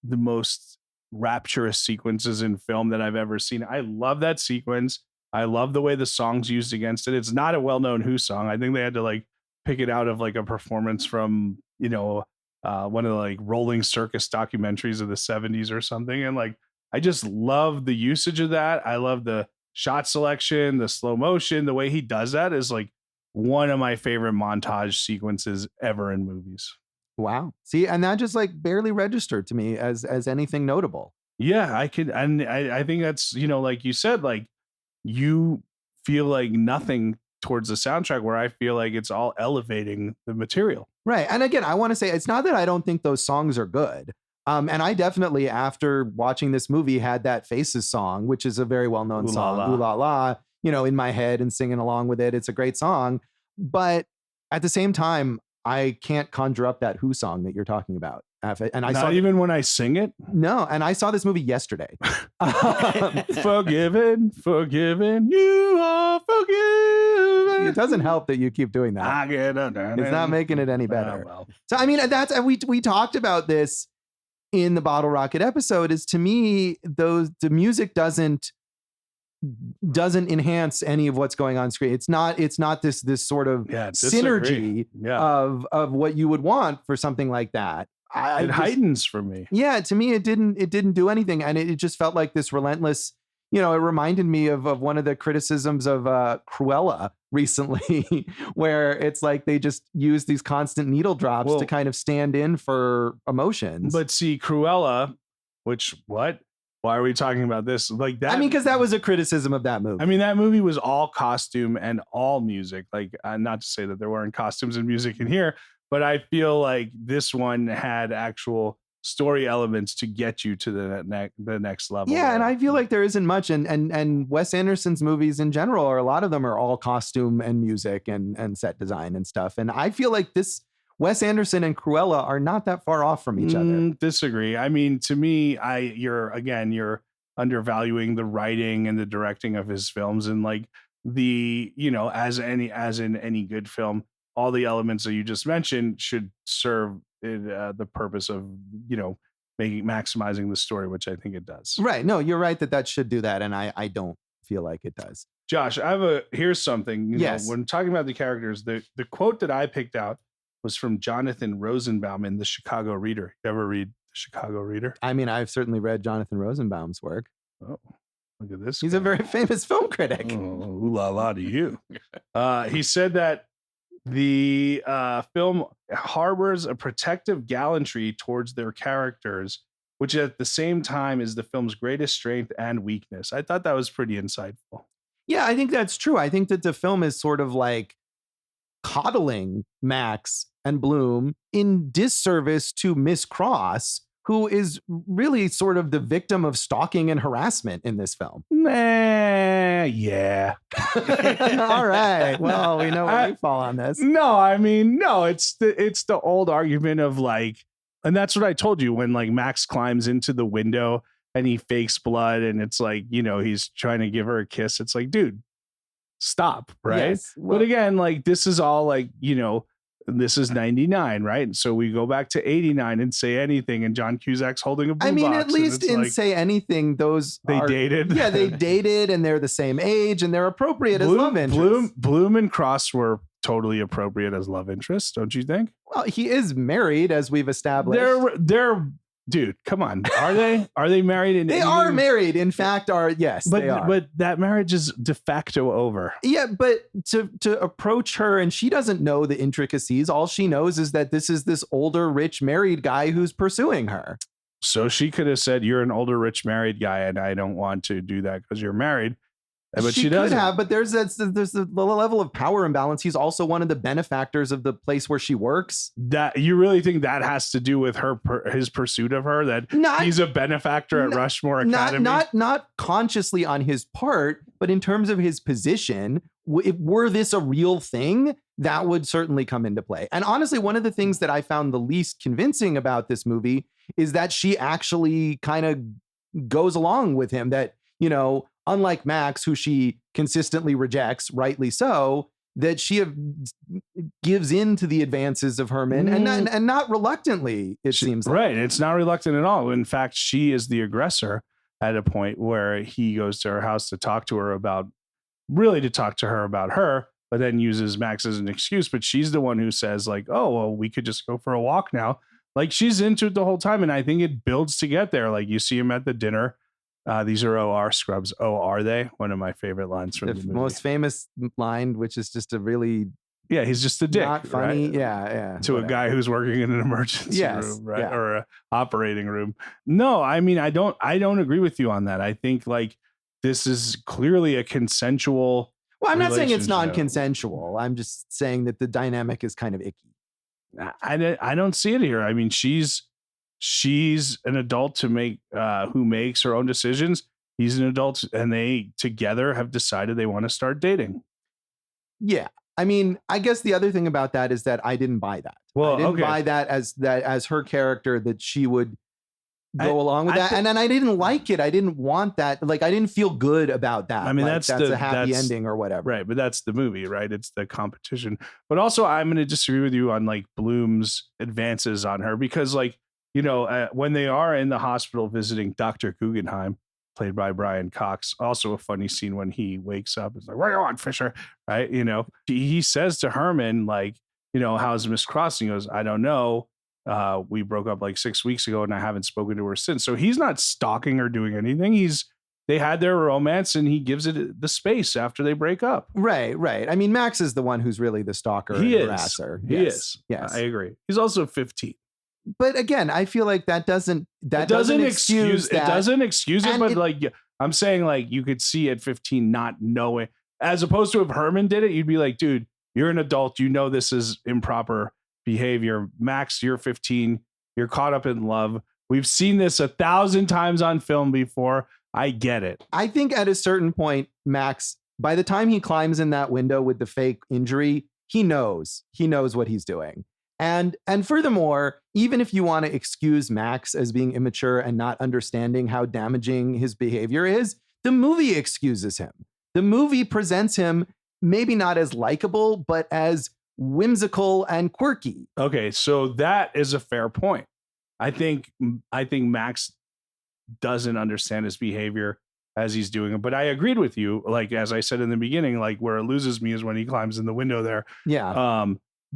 the most rapturous sequences in film that I've ever seen. I love that sequence. I love the way the song's used against it. It's not a well-known Who song. I think they had to like pick it out of like a performance from, you know, one of the like Rolling Circus documentaries of the 70s or something. And like, I just love the usage of that. I love the shot selection, the slow motion, the way he does that is like one of my favorite montage sequences ever in movies.
Wow. See, and that just like barely registered to me as anything notable.
Yeah, I could. And I think that's, you know, like you said, like you feel like nothing towards the soundtrack, where I feel like it's all elevating the material.
Right. And again, I want to say it's not that I don't think those songs are good. And I definitely, after watching this movie, had that Faces song, which is a very well-known song, Ooh La La, you know, in my head and singing along with it. It's a great song. But at the same time, I can't conjure up that Who song that you're talking about. And I
Not
saw
even when I sing it.
no, and I saw this movie yesterday.
Forgiven, you are forgiven.
It doesn't help that you keep doing that.
I get
It's not making it any better.
Well.
So I mean, and we talked about this in the Bottle Rocket episode. Is to me, the music doesn't enhance any of what's going on screen. It's not this sort of synergy of what you would want for something like that.
It heightens for me.
Yeah, to me, it didn't do anything, and it just felt like this relentless. It reminded me of one of the criticisms of Cruella recently, where it's like they just use these constant needle drops to kind of stand in for emotions.
But see, Cruella, what? Why are we talking about this? Like that?
I mean, because that was a criticism of that movie.
I mean, that movie was all costume and all music. Like, not to say that there weren't costumes and music in here, but I feel like this one had actual story elements to get you to the next level.
Yeah, and I feel like there isn't much. And Wes Anderson's movies in general, or a lot of them, are all costume and music and set design and stuff. And I feel like this Wes Anderson and Cruella are not that far off from each other.
Disagree. I mean, to me, you're undervaluing the writing and the directing of his films, and like as in any good film, all the elements that you just mentioned should serve the purpose of maximizing the story, which I think it does.
Right. No, you're right that should do that, and I don't feel like it does.
Josh, here's something.
Yes.
When talking about the characters, the quote that I picked out was from Jonathan Rosenbaum in The Chicago Reader. You ever read The Chicago Reader?
I mean, I've certainly read Jonathan Rosenbaum's work.
Oh, look at this.
He's a very famous film critic.
Oh, ooh la la to you. He said that the film harbors a protective gallantry towards their characters, which at the same time is the film's greatest strength and weakness. I thought that was pretty insightful.
Yeah, I think that's true. I think that the film is sort of like coddling Max and Bloom in disservice to Miss Cross, who is really sort of the victim of stalking and harassment in this film.
Yeah.
All right. Well, we know where you fall on this.
No, I mean, no, it's the old argument of like, and that's what I told you when like Max climbs into the window and he fakes blood and it's like, he's trying to give her a kiss. It's like, dude, stop. Right.
Yes. Well,
but again, like this is all like, this is 99, right? So we go back to 89 and Say Anything, and John Cusack's holding a boombox.
I mean, at least in
like,
Say Anything,
they dated.
Yeah, they dated, and they're the same age, and they're appropriate as love interests.
Bloom and Cross were totally appropriate as love interests, don't you think?
Well, he is married, as we've established.
They're dude, come on. Are they married?
They are married. In fact, yes, they are.
But that marriage is de facto over.
Yeah, but to approach her, and she doesn't know the intricacies. All she knows is that this is this older, rich, married guy who's pursuing her.
So she could have said, "You're an older, rich, married guy, and I don't want to do that because you're married." But she doesn't have.
But there's the level of power imbalance. He's also one of the benefactors of the place where she works.
That you really think that has to do with his pursuit of her? That he's a benefactor at Rushmore Academy?
Not consciously on his part, but in terms of his position. Were this a real thing, that would certainly come into play. And honestly, one of the things that I found the least convincing about this movie is that she actually kind of goes along with him. That unlike Max, who she consistently rejects, rightly so, that she gives in to the advances of Herman and not reluctantly, seems like.
Right. It's not reluctant at all. In fact, she is the aggressor at a point where he goes to her house to talk to her about her, but then uses Max as an excuse. But she's the one who says like, oh, well, we could just go for a walk now. Like she's into it the whole time. And I think it builds to get there. Like you see him at the dinner. These are OR scrubs. Oh, are they? One of my favorite lines from the movie.
Most famous line, which is just a really...
Yeah, he's just a dick.
Not funny.
Right?
Yeah.
To a guy who's working in an emergency room, right? Yeah. Or an operating room. No, I mean, I don't agree with you on that. I think like this is clearly a consensual...
Well, I'm not saying it's non-consensual. I'm just saying that the dynamic is kind of icky.
I don't see it here. I mean, she's an adult to make who makes her own decisions. He's an adult, and they together have decided they want to start dating.
Yeah, I mean, I guess the other thing about that is that I didn't buy that.
Well,
I didn't
okay.
buy that as her character, that she would go
I-
along with
I
that.
thi-
And then I didn't like it. I didn't want that. Like, I didn't feel good about that.
I mean,
Like,
that's
a happy ending or whatever.
Right, but that's the movie, right? It's the competition. But also, I'm going to disagree with you on like Bloom's advances on her, because like, you know, when they are in the hospital visiting Dr. Guggenheim, played by Brian Cox, also a funny scene when he wakes up. It's like, "Where you on, Fisher?" Right? You know, he says to Herman, like, you know, "How's Miss Cross?" And he goes, "I don't know. We broke up like 6 weeks ago and I haven't spoken to her since." So he's not stalking or doing anything. They had their romance and he gives it the space after they break up.
Right. I mean, Max is the one who's really the stalker
He
and
is.
harasser.
He
Yes.
is.
Yes.
I agree. He's also 15.
But again, I feel like that doesn't excuse that.
It doesn't excuse it,
And
but
it-
like I'm saying, like you could see at 15 not knowing, as opposed to if Herman did it, you'd be like, dude, you're an adult, you know this is improper behavior. Max, you're 15, you're caught up in love. We've seen this 1,000 times on film before. I get it.
I think at a certain point, Max, by the time he climbs in that window with the fake injury, he knows what he's doing. And furthermore, even if you want to excuse Max as being immature and not understanding how damaging his behavior is, the movie excuses him. The movie presents him maybe not as likable, but as whimsical and quirky.
Okay, so that is a fair point. I think Max doesn't understand his behavior as he's doing it, but I agreed with you. Like, as I said in the beginning, like where it loses me is when he climbs in the window there.
Yeah.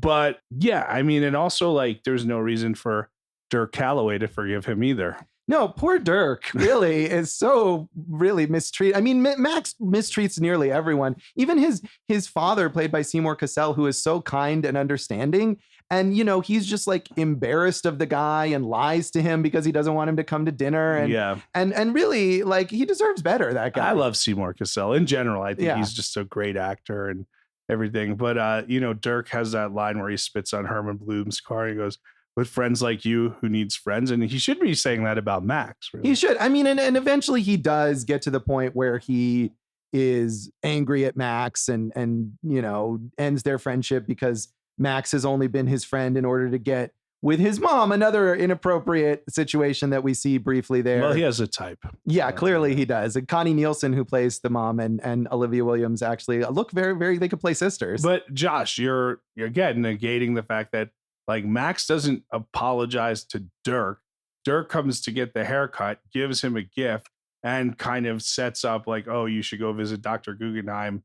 But yeah, I mean, and also like there's no reason for Dirk Calloway to forgive him either.
No, poor Dirk really is so really mistreated. I mean, Max mistreats nearly everyone, even his father, played by Seymour Cassel, who is so kind and understanding. And, you know, he's just like embarrassed of the guy and lies to him because he doesn't want him to come to dinner. And,
yeah.
And really, like, he deserves better, that guy.
I love Seymour Cassel in general. I think
Yeah.
he's just a great actor and everything. But, you know, Dirk has that line where he spits on Herman Bloom's car. And he goes, "With friends like you, who needs friends?" And he should be saying that about Max. Really.
He should. I mean, and eventually he does get to the point where he is angry at Max and you know, ends their friendship because Max has only been his friend in order to get with his mom, another inappropriate situation that we see briefly there.
Well, he has a type.
Yeah, clearly he does. And Connie Nielsen, who plays the mom, and Olivia Williams actually look very, very, they could play sisters.
But Josh, you're again negating the fact that like Max doesn't apologize to Dirk. Dirk comes to get the haircut, gives him a gift, and kind of sets up like, "Oh, you should go visit Dr. Guggenheim,"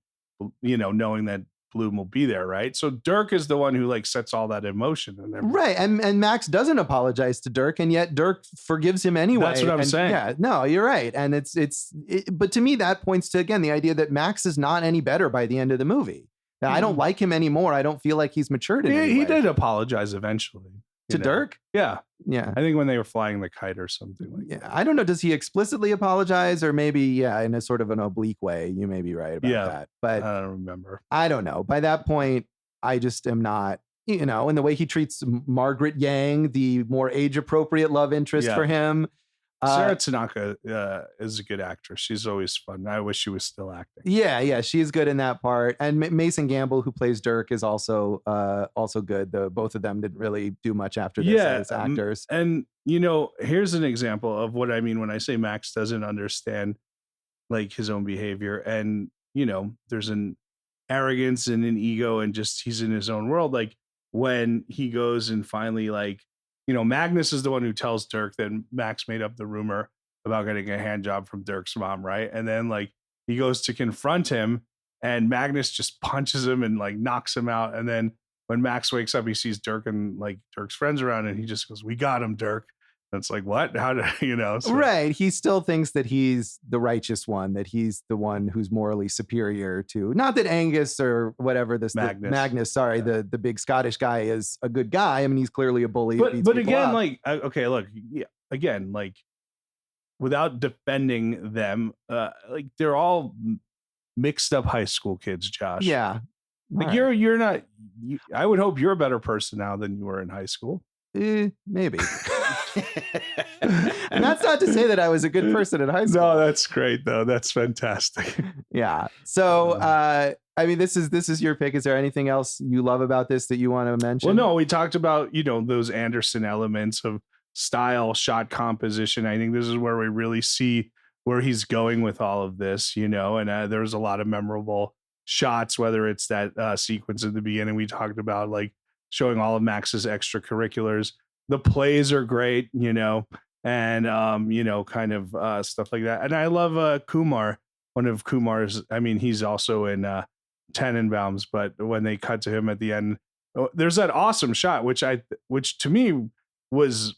you know, knowing that Bloom will be there, right? So Dirk is the one who like sets all that in motion and everything.
Right. And Max doesn't apologize to Dirk, and yet Dirk forgives him anyway.
That's what I'm saying.
Yeah, no, you're right. And but to me, that points to, again, the idea that Max is not any better by the end of the movie. That I don't like him anymore. I don't feel like he's matured in any
He
way.
did apologize eventually.
To Dirk?
Yeah.
Yeah.
I think when they were flying the kite or something like that.
Yeah. I don't know. Does he explicitly apologize, or maybe, yeah, in a sort of an oblique way? You may be right about that. But
I don't remember.
I don't know. By that point, I just am not, you know, and the way he treats Margaret Yang, the more age appropriate love interest for him.
Sarah Tanaka is a good actress. She's always fun. I wish she was still acting.
Yeah, she's good in that part. And Mason Gamble, who plays Dirk, is also good. Both of them didn't really do much after this as actors.
And you know, here's an example of what I mean when I say Max doesn't understand like his own behavior, and you know, there's an arrogance and an ego, and just he's in his own world. Like when he goes and finally like, you know, Magnus is the one who tells Dirk that Max made up the rumor about getting a hand job from Dirk's mom, right? And then like he goes to confront him and Magnus just punches him and like knocks him out. And then when Max wakes up, he sees Dirk and like Dirk's friends around and he just goes, "We got him, Dirk." And it's like, what? How did, you know? So.
Right. He still thinks that he's the righteous one, that he's the one who's morally superior to, not that Angus or whatever Magnus, sorry, the big Scottish guy is a good guy. I mean, he's clearly a bully.
But again, like, okay, look, yeah, again, like without defending them, like they're all mixed up high school kids, Josh.
Yeah.
Like you're not, I would hope you're a better person now than you were in high school.
Maybe. And that's not to say that I was a good person in high school.
No, that's great though. That's fantastic.
Yeah. So I mean, this is your pick. Is there anything else you love about this that you want to mention?
Well, no, we talked about, those Anderson elements of style, shot composition. I think this is where we really see where he's going with all of this, and there's a lot of memorable shots, whether it's that sequence at the beginning we talked about, like showing all of Max's extracurriculars. The plays are great, and kind of stuff like that. And I love Kumar. One of Kumar's, I mean, he's also in Tenenbaums, but when they cut to him at the end, there's that awesome shot, which to me was,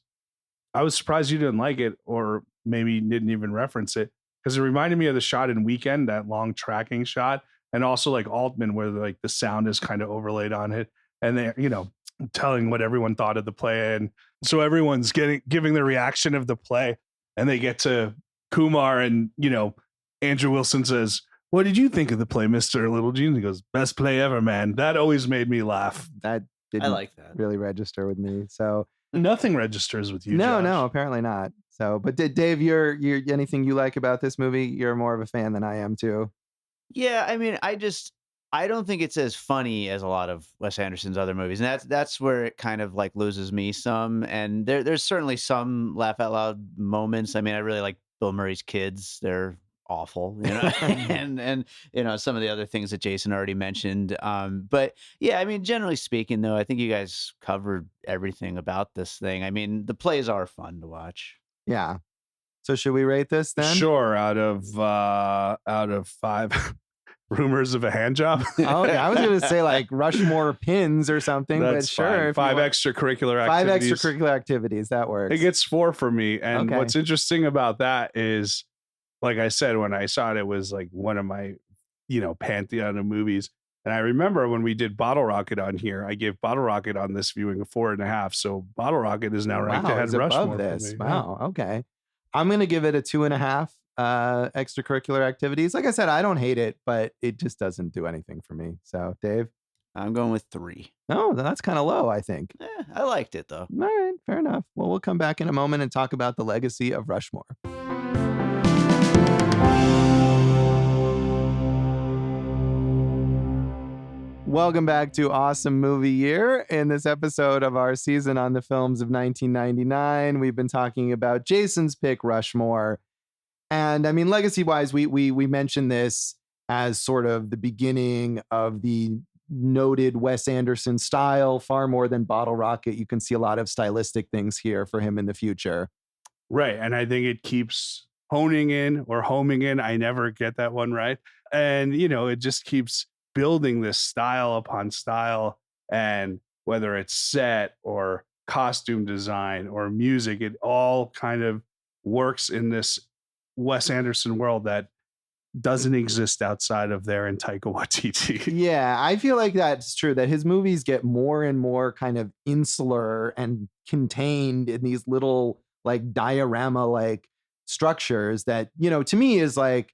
I was surprised you didn't like it, or maybe didn't even reference it, because it reminded me of the shot in Weekend, that long tracking shot, and also like Altman, where like the sound is kind of overlaid on it, and they, telling what everyone thought of the play, and so everyone's giving the reaction of the play, and they get to Kumar, and Andrew Wilson says, "What did you think of the play, Mr. Little Gene?" He goes, "Best play ever, man." That always made me laugh.
That didn't
I like that.
really register with me. So
nothing registers with you.
No,
Josh.
apparently not. So, but Dave, you're anything you like about this movie? You're more of a fan than I am too.
Yeah, I mean, I don't think it's as funny as a lot of Wes Anderson's other movies, and that's where it kind of like loses me some. And there's certainly some laugh out loud moments. I mean, I really like Bill Murray's kids; they're awful, and some of the other things that Jason already mentioned. But yeah, I mean, generally speaking, though, I think you guys covered everything about this thing. I mean, the plays are fun to watch.
Yeah. So should we rate this then?
Sure. Out of 5 rumors of a hand job.
Oh, yeah, I was going to say like Rushmore pins or something,
That's
but sure.
fine. 5 extracurricular activities.
5 extracurricular activities. That works.
It gets 4 for me. And
Okay.
what's interesting about that is, like I said, when I saw it, it was like one of my, pantheon of movies. And I remember when we did Bottle Rocket on here, I gave Bottle Rocket on this viewing a 4.5. So Bottle Rocket is now ranked ahead of Rushmore
above this.
for me.
Wow. Okay. I'm going to give it a 2.5 extracurricular activities. Like I said, I don't hate it, but it just doesn't do anything for me. So Dave?
I'm going with 3.
No, that's kind of low, I think.
I liked it though.
All right. Fair enough. Well, we'll come back in a moment and talk about the legacy of Rushmore. Welcome back to Awesome Movie Year. In this episode of our season on the films of 1999, we've been talking about Jason's pick, Rushmore. And I mean, legacy-wise, we mentioned this as sort of the beginning of the noted Wes Anderson style, far more than Bottle Rocket. You can see a lot of stylistic things here for him in the future.
Right. And I think it keeps honing in or homing in. I never get that one right. And, it just keeps building this style upon style, and whether it's set or costume design or music, it all kind of works in this Wes Anderson world that doesn't exist outside of there in Taika Waititi.
Yeah, I feel like that's true, that his movies get more and more kind of insular and contained in these little like diorama like structures that, to me is like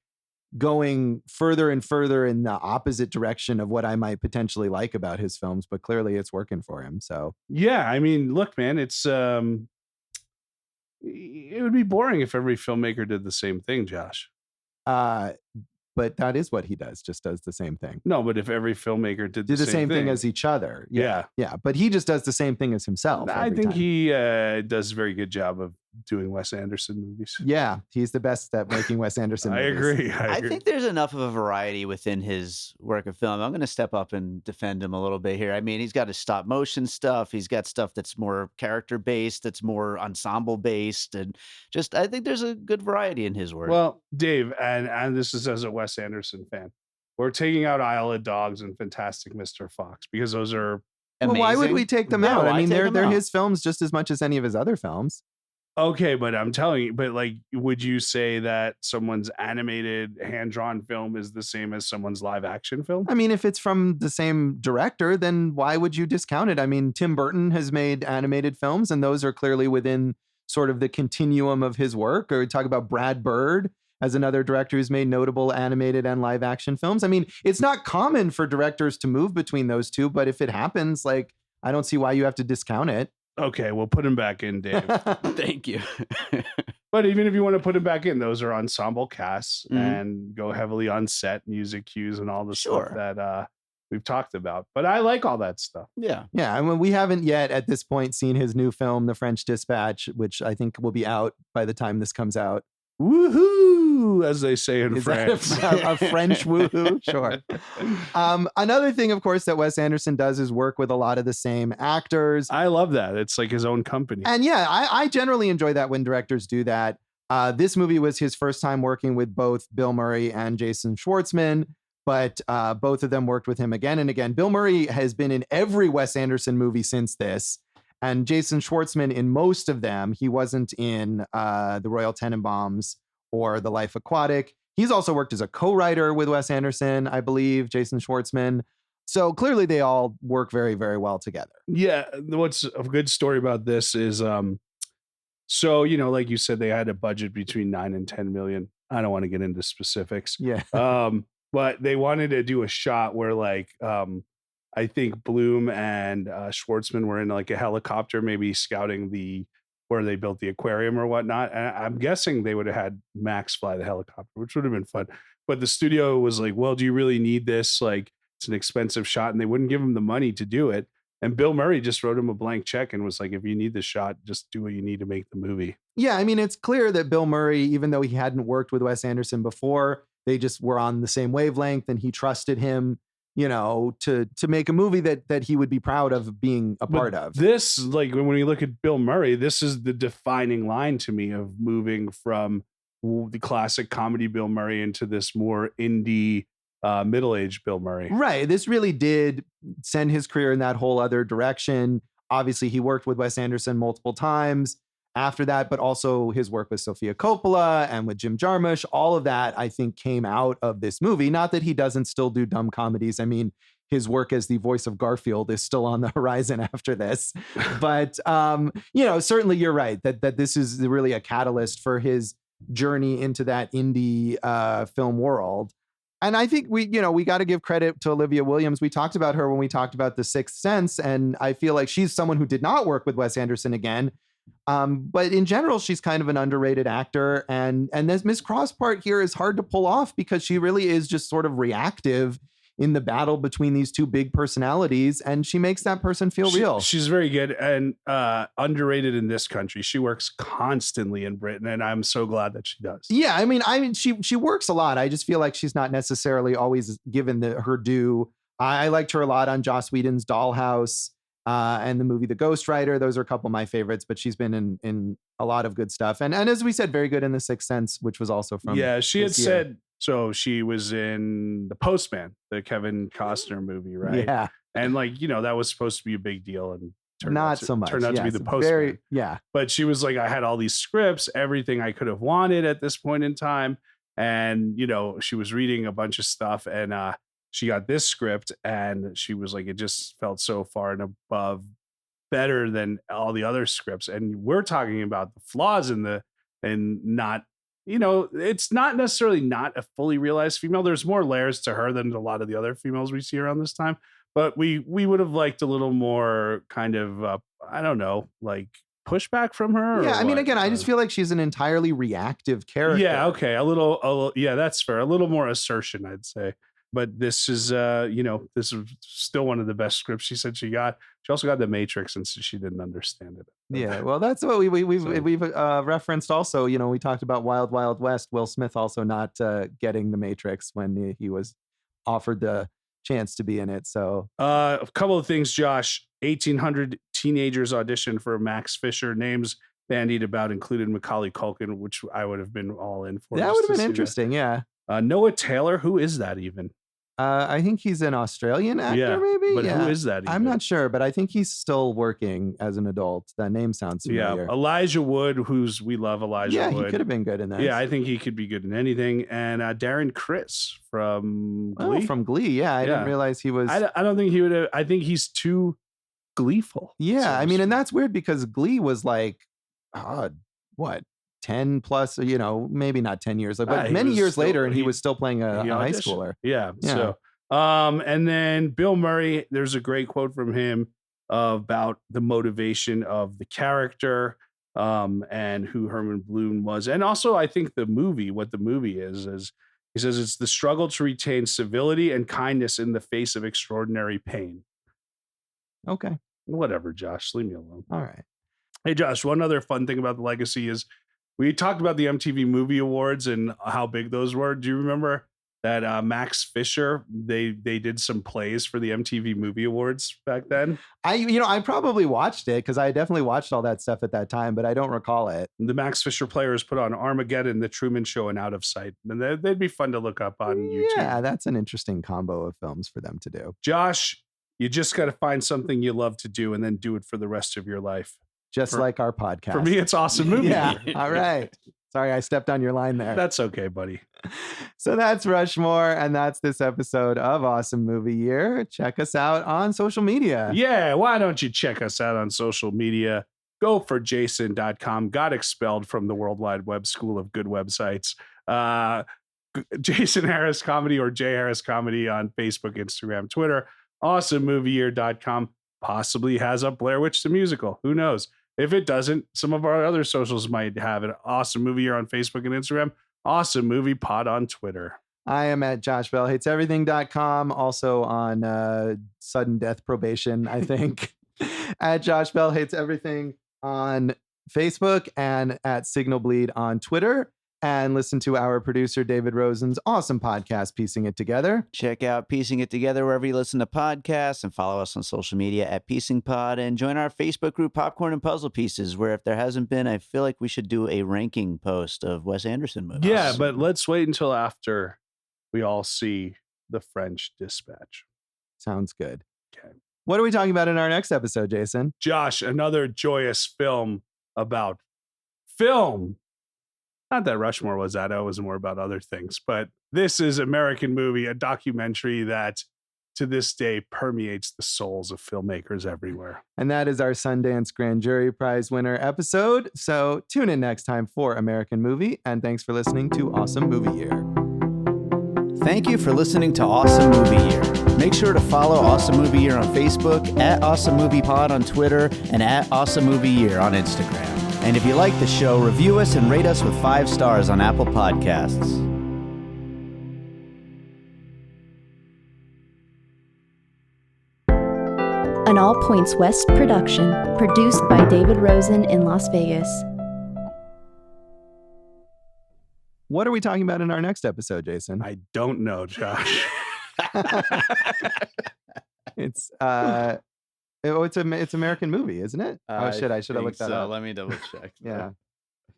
going further and further in the opposite direction of what I might potentially like about his films, but clearly it's working for him. So
yeah, I mean, look, man, it's it would be boring if every filmmaker did the same thing, Josh.
But that is what he does, just does the same thing.
No, but if every filmmaker did
the same thing as each other. Yeah. But he just does the same thing as himself.
I think
time.
he does a very good job of doing Wes Anderson movies.
Yeah, he's the best at making Wes Anderson movies.
I agree.
I think there's enough of a variety within his work of film. I'm going to step up and defend him a little bit here. I mean, he's got his stop motion stuff. He's got stuff that's more character based, that's more ensemble based, and just I think there's a good variety in his work.
Well, Dave, and this is as a Wes Anderson fan, we're taking out Isle of Dogs and Fantastic Mr. Fox because those are
Well, why would we take them
No,
out? I
why
mean,
take them
they're
out?
his films just as much as any of his other films.
okay, but I'm telling you, but like, would you say that someone's animated hand-drawn film is the same as someone's live-action film?
I mean, if it's from the same director, then why would you discount it? I mean, Tim Burton has made animated films, and those are clearly within sort of the continuum of his work. Or we talk about Brad Bird as another director who's made notable animated and live action films. I mean, it's not common for directors to move between those two, but if it happens, like, I don't see why you have to discount it.
Okay, we'll put him back in, Dave.
Thank you.
But even if you want to put it back in, those are ensemble casts
Mhm.
and go heavily on set music cues and all the
Sure.
stuff that we've talked about. But I like all that stuff.
Yeah.
Yeah, I mean, we haven't yet at this point seen his new film, The French Dispatch, which I think will be out by the time this comes out.
Woohoo, as they say in
Is
France.
that a French woohoo? Sure. Another thing, of course, that Wes Anderson does is work with a lot of the same actors.
I love that. It's like his own company.
And yeah, I generally enjoy that when directors do that. This movie was his first time working with both Bill Murray and Jason Schwartzman, but both of them worked with him again and again. Bill Murray has been in every Wes Anderson movie since this, and Jason Schwartzman in most of them. He wasn't in The Royal Tenenbaums or The Life Aquatic. He's also worked as a co-writer with Wes Anderson, I believe, Jason Schwartzman. So clearly they all work very, very well together.
Yeah. What's a good story about this is, so, like you said, they had a budget between 9 and 10 million. I don't want to get into specifics.
Yeah.
But they wanted to do a shot where I think Bloom and Schwartzman were in like a helicopter, maybe scouting where they built the aquarium or whatnot. And I'm guessing they would have had Max fly the helicopter, which would have been fun. But the studio was like, well, do you really need this? Like, it's an expensive shot, and they wouldn't give him the money to do it. And Bill Murray just wrote him a blank check and was like, if you need the shot, just do what you need to make the movie.
Yeah, I mean, it's clear that Bill Murray, even though he hadn't worked with Wes Anderson before, they just were on the same wavelength, and he trusted him, to make a movie that he would be proud of being a part of.
This, like, when you look at Bill Murray, this is the defining line to me of moving from the classic comedy Bill Murray into this more indie, middle-aged Bill Murray.
Right. This really did send his career in that whole other direction. Obviously, he worked with Wes Anderson multiple times after that, but also his work with Sofia Coppola and with Jim Jarmusch. All of that, I think, came out of this movie. Not that he doesn't still do dumb comedies. I mean, his work as the voice of Garfield is still on the horizon after this. But, certainly you're right that this is really a catalyst for his journey into that indie film world. And I think we got to give credit to Olivia Williams. We talked about her when we talked about The Sixth Sense, and I feel like she's someone who did not work with Wes Anderson again. But in general, she's kind of an underrated actor. And this Miss Cross part here is hard to pull off because she really is just sort of reactive in the battle between these two big personalities, and she makes that person feel real.
She's very good and underrated in this country. She works constantly in Britain, and I'm so glad that she does.
Yeah, I mean, she works a lot. I just feel like she's not necessarily always given her due. I liked her a lot on Joss Whedon's Dollhouse and the movie The Ghostwriter. Those are a couple of my favorites, but she's been in a lot of good stuff. And as we said, very good in The Sixth Sense, which was also from
she had said. So she was in The Postman, the Kevin Costner movie, right?
Yeah.
And that was supposed to be a big deal, and turned out to be The Postman.
Yeah.
But she was like, I had all these scripts, everything I could have wanted at this point in time. And, she was reading a bunch of stuff, and she got this script, and she was like, it just felt so far and above better than all the other scripts. And we're talking about the flaws and not, it's not necessarily not a fully realized female. There's more layers to her than a lot of the other females we see around this time. But we would have liked a little more kind of, I don't know, like pushback from her.
Yeah, I mean, again, I just feel like she's an entirely reactive character.
Yeah, okay, a little, yeah, that's fair. A little more assertion, I'd say. But this is, this is still one of the best scripts she said she got. She also got The Matrix, and she didn't understand it.
Yeah, well, that's what we've referenced. Also, we talked about Wild Wild West. Will Smith also not getting The Matrix when he was offered the chance to be in it. So,
a couple of things, Josh. 1,800 teenagers auditioned for Max Fisher. Names bandied about included Macaulay Culkin, which I would have been all in for.
That would have been interesting. Yeah.
Noah Taylor, who is that even?
I think he's an Australian actor, maybe.
But who is that even?
I'm not sure, but I think he's still working as an adult. That name sounds familiar.
Yeah, Elijah Wood, we love Elijah Wood.
Yeah, he could have been good in that.
Yeah, I think he could be good in anything. And Darren Criss from Glee.
Oh, from Glee. Yeah, I didn't realize he was.
I don't think he would have. I think he's too gleeful.
Yeah, I mean, and that's weird because Glee was like, 10 plus, maybe not 10 years, but many years later, and he was still playing a high schooler.
Yeah. So, and then Bill Murray, there's a great quote from him about the motivation of the character. and who Herman Bloom was. And also, I think what the movie is he says it's the struggle to retain civility and kindness in the face of extraordinary pain.
Okay.
Whatever, Josh, leave me alone.
All right.
Hey, Josh, one other fun thing about The Legacy is we talked about the MTV Movie Awards and how big those were. Do you remember that Max Fisher, they did some plays for the MTV Movie Awards back then?
I probably watched it because I definitely watched all that stuff at that time, but I don't recall it.
The Max Fisher players put on Armageddon, The Truman Show, and Out of Sight. And they'd be fun to look up on YouTube.
Yeah, that's an interesting combo of films for them to do.
Josh, you just got to find something you love to do and then do it for the rest of your life.
Just like our podcast.
For me, it's Awesome Movie.
Yeah. All right. Sorry, I stepped on your line there.
That's okay, buddy.
So that's Rushmore, and that's this episode of Awesome Movie Year. Check us out on social media.
Yeah, why don't you check us out on social media? GoForJason.com. Got expelled from the World Wide Web School of Good Websites. Jason Harris Comedy or J Harris Comedy on Facebook, Instagram, Twitter. AwesomeMovieYear.com possibly has up Blair Witch the Musical. Who knows? If it doesn't, some of our other socials might have it. Awesome Movie Year on Facebook and Instagram. Awesome Movie Pod on Twitter.
I am at JoshBellHatesEverything.com. Also on sudden death probation, I think. At Josh Bell Hates Everything on Facebook and at Signal Bleed on Twitter. And listen to our producer, David Rosen's awesome podcast, Piecing It Together.
Check out Piecing It Together wherever you listen to podcasts, and follow us on social media at Piecing Pod, and join our Facebook group, Popcorn and Puzzle Pieces, where if there hasn't been, I feel like we should do a ranking post of Wes Anderson movies.
Yeah, but let's wait until after we all see The French Dispatch.
Sounds good.
Okay.
What are we talking about in our next episode, Jason?
Josh, another joyous film about film. Not that Rushmore was that. It was more about other things. But this is American Movie, a documentary that to this day permeates the souls of filmmakers everywhere.
And that is our Sundance Grand Jury Prize winner episode. So tune in next time for American Movie. And thanks for listening to Awesome Movie Year.
Thank you for listening to Awesome Movie Year. Make sure to follow Awesome Movie Year on Facebook, at Awesome Movie Pod on Twitter, and at Awesome Movie Year on Instagram. And if you like the show, review us and rate us with 5 stars on Apple Podcasts.
An All Points West production, produced by David Rosen in Las Vegas.
What are we talking about in our next episode, Jason?
I don't know, Josh.
It's it's American Movie, isn't it? Oh shit, I should have looked that up.
Let me double check.
Yeah.